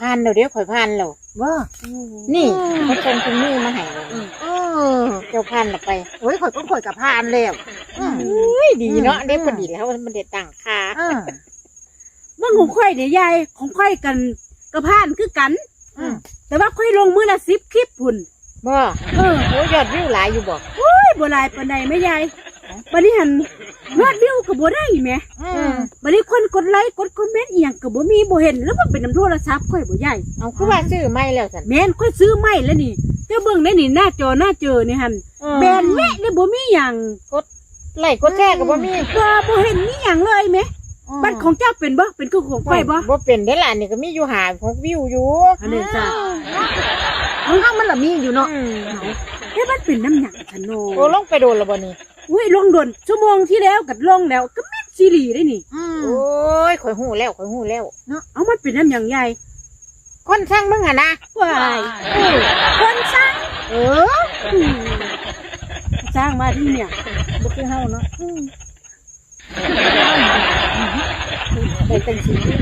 ผ่านเดี๋ยวข่อยผ่านแล้วว่านี่เขาส่งคุณมือมาให้เลยเจ้าผ่านละไป โอ้ยข่อยก็ข่อยกับพานแล้วดีเนาะได้พอดีแล้วมันได้ต่างค่าเบิ่งของข่อยเดี๋ยวยายของข่อยกันกระพานคือกันแต่ว่าข่อยลงมื้อละ10คลิปพุ่นบ่โอ้ยอดวิวหลายอยู่บ่โอ้ยบ่หลายปานใดแม่ยายบัดนี้หั่นยอดวิวก็บ่ได้แหมบัดนี้คนกดไลค์กดคอมเมนต์อีหยังก็บ่มีบ่เห็นแล้วมันเป็นน้ำโทรศัพท์ข่อยบ่ยายเอาคือว่าซื้อใหม่แล้วซั่นแม่นข่อยซื้อใหม่แล้วนี่เจ้าเบิ่งได้นี่หน้าจอหน้าเจอนี่หั่นแบนแวะนี่บ่มีหยังกดไลค์กดแชร์ก็บ่มีก็บ่เห็นมีหยังเลยแหมบ้านของเจ้าเป็นบ่เป็นคือของข่อยบ่บ่เป็นได้ล่ะนี่ก็มีอยู่6วิวอยู่อันนี้จ้ะเอามันละมีอยู่เนาะเฮ้ยมันเป็นน้ำหยังซะโนโอ้ลงไปโดนแล้วบ่นี่อุ้ยลงโดนชั่วโมงที่แล้วก็ลงแล้วก็มิดซีรีส์ได้นี่โอ้ยข่อยฮู้แล้วเนาะเอามันเป็นน้ำหยังใหญ่คนช่างมึงหั่นนะว้ายคนสร้างสร้างมาที่เนี่ยบ่คือเฮาเนาะได้เป็นสิ่งที่